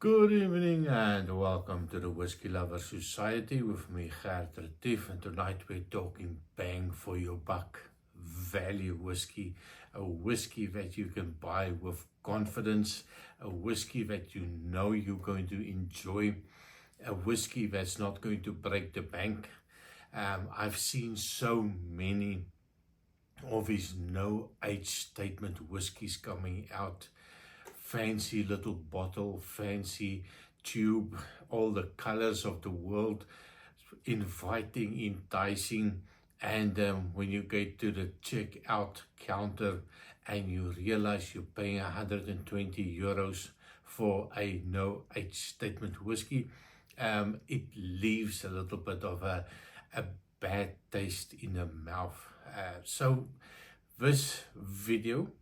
Good evening and welcome to the Whiskey Lover Society with me, Gert Retief, and tonight we're talking bang for your buck, value whiskey, a whiskey that you can buy with confidence, a whiskey that you know you're going to enjoy, a whiskey that's not going to break the bank. I've seen so many of these no age statement whiskies coming out. Fancy little bottle, fancy tube, all the colors of the world, inviting, enticing. And when you get to the checkout counter and you realize you're paying 120 euros for a no age statement whiskey, it leaves a little bit of a bad taste in the mouth. So this video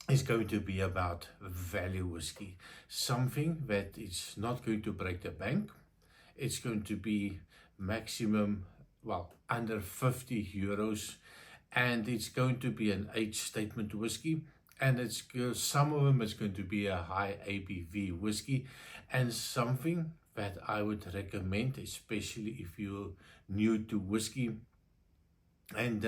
is going to be about value whiskey, something that is not going to break the bank. It's going to be maximum, under 50 euros, and it's going to be an age statement whiskey, and some of them is going to be a high ABV whiskey, and something that I would recommend, especially if you're new to whiskey and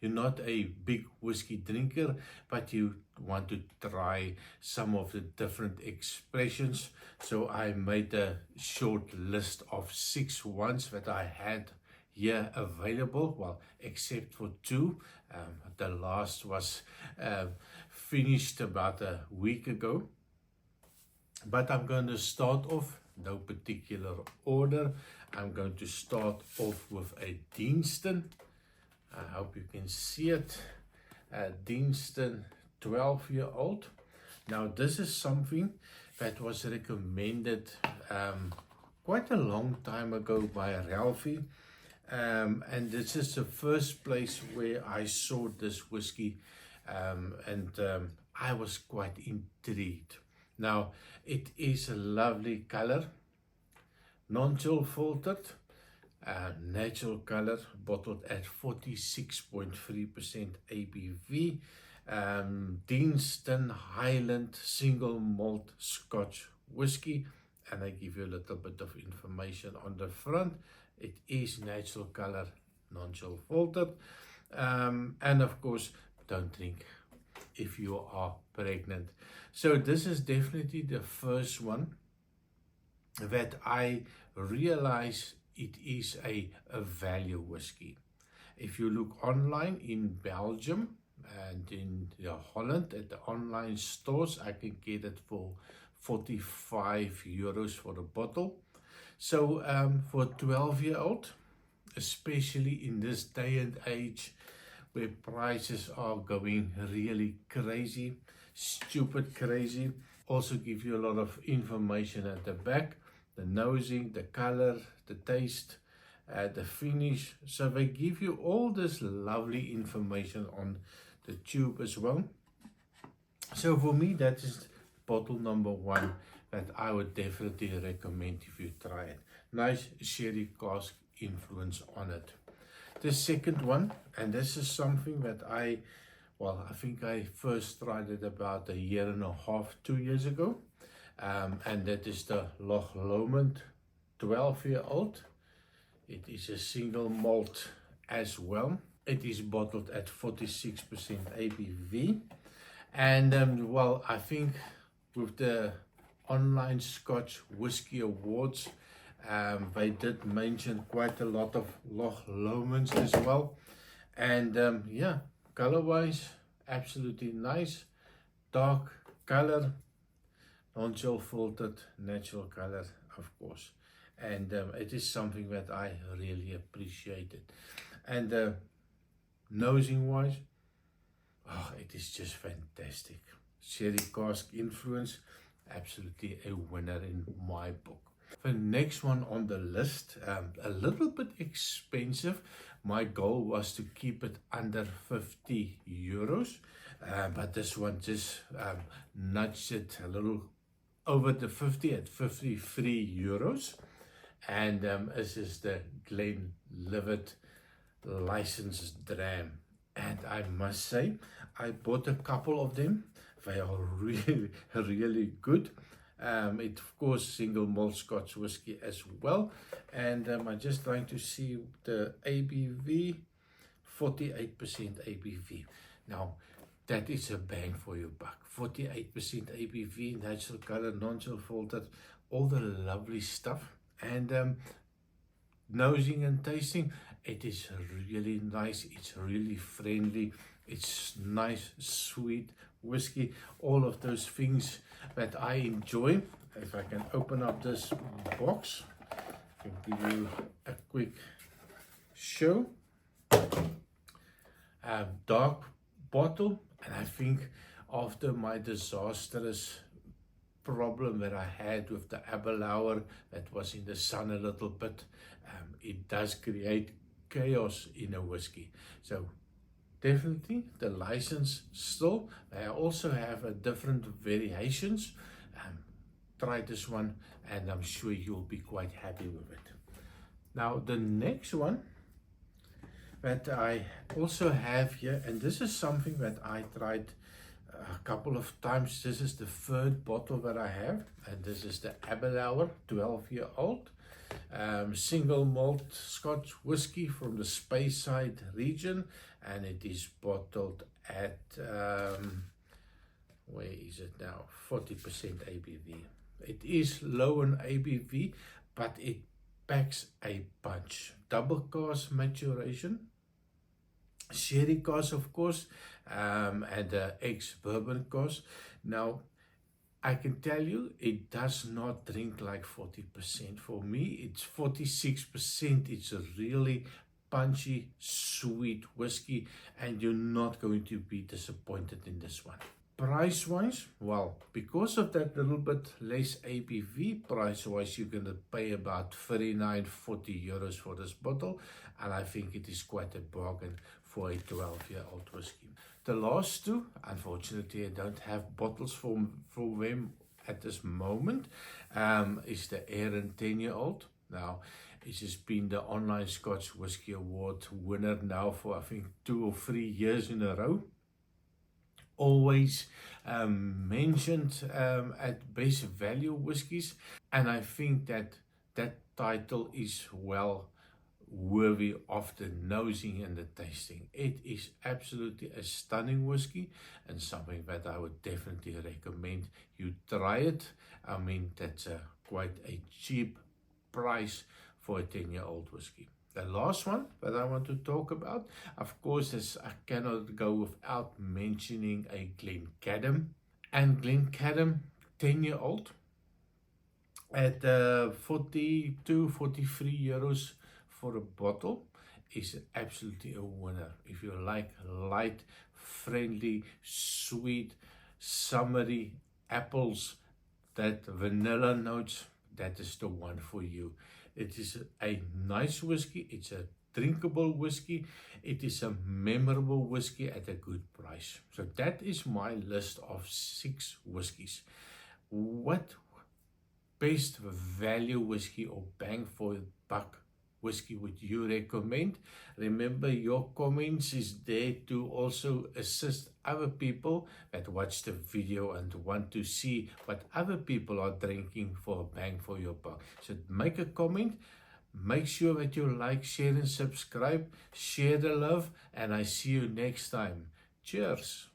you're not a big whiskey drinker, but you want to try some of the different expressions. So I made a short list of 6 ones that I had here available, except for 2. The last was finished about a week ago. But I'm going to start off, no particular order. I'm going to start off with a Deanston. I hope you can see it. Deanston 12-year-old. Now this is something that was recommended quite a long time ago by Ralphie. And this is the first place where I saw this whiskey, and I was quite intrigued. Now it is a lovely color, non-chill filtered. Natural color, bottled at 46.3% ABV. Deon Highland single malt scotch whiskey, and I give you a little bit of information on the front. It is natural color, non-chill filtered, and of course don't drink if you are pregnant. So this is definitely the first one that I realize it is a value whiskey. If you look online in Belgium and in Holland at the online stores, I can get it for 45 euros for the bottle. So for a 12-year-old, especially in this day and age where prices are going really crazy, stupid crazy, also give you a lot of information at the back. The nosing, the color, the taste, the finish. So they give you all this lovely information on the tube as well. So for me, that is bottle number 1 that I would definitely recommend if you try it. Nice sherry cask influence on it. The second one, and this is something that I think I first tried it about 1.5 years, 2 years ago. And that is the Loch Lomond 12-year-old. It is a single malt as well. It is bottled at 46% ABV. And I think with the online Scotch Whisky Awards, they did mention quite a lot of Loch Lomonds as well. And color-wise, absolutely nice. Dark color, non-chill filtered, natural color, of course, and it is something that I really appreciated. And nosing wise, it is just fantastic. Sherry cask influence, absolutely a winner in my book. The next one on the list, a little bit expensive. My goal was to keep it under 50 euros, but this one just nudged it a little over the 50 at 53 euros. And this is the Glenlivet licensed dram. And I must say, I bought a couple of them. They are really, really good. It of course single malt Scotch whiskey as well, and I'm just trying to see the ABV, 48% ABV. Now that is a bang for your buck. 48% ABV, natural color, non-chill filtered, all the lovely stuff, and nosing and tasting, it is really nice. It's really friendly. It's nice, sweet whiskey. All of those things that I enjoy. If I can open up this box, I can give you a quick show. Dark bottle, and I think after my disastrous problem that I had with the Aberlour that was in the sun a little bit, it does create chaos in a whiskey. So definitely the license still. They also have a different variations. Try this one and I'm sure you'll be quite happy with it. Now the next one that I also have here, and this is something that I tried a couple of times. This is the third bottle that I have, and this is the Aberlour 12-year-old single malt Scotch whiskey from the Speyside region, and it is bottled at where is it now, 40% ABV. It is low in ABV, but it packs a punch. Double cask maturation, sherry cask of course, and ex-bourbon cask. Now I can tell you it does not drink like 40%. For me it's 46%. It's a really punchy, sweet whiskey, and you're not going to be disappointed in this one. Price wise, well, because of that little bit less ABV, price wise you're going to pay about 39-40 euros for this bottle, and I think it is quite a bargain for a 12-year-old whiskey. The last two, unfortunately I don't have bottles for them at this moment, is the Aaron 10-year-old. Now it has been the online Scotch Whisky Award winner now for I think 2 or 3 years in a row. Always mentioned at best value whiskies, and I think that that title is well worthy of the nosing and the tasting. It is absolutely a stunning whiskey and something that I would definitely recommend you try it. I mean, that's quite a cheap price for a 10-year-old whiskey. The last one that I want to talk about, of course, is I cannot go without mentioning a Glencairn. And Glencairn 10-year-old at 42-43 euros for a bottle is absolutely a winner. If you like light, friendly, sweet, summery apples, that vanilla notes, that is the one for you. It is a nice whiskey. It's a drinkable whiskey. It is a memorable whiskey at a good price. So that is my list of 6 whiskies. What best value whiskey or bang for a buck whiskey would you recommend? Remember, your comments is there to also assist other people that watch the video and want to see what other people are drinking for a bang for your buck. So make a comment, make sure that you like, share and subscribe, share the love, and I see you next time. Cheers.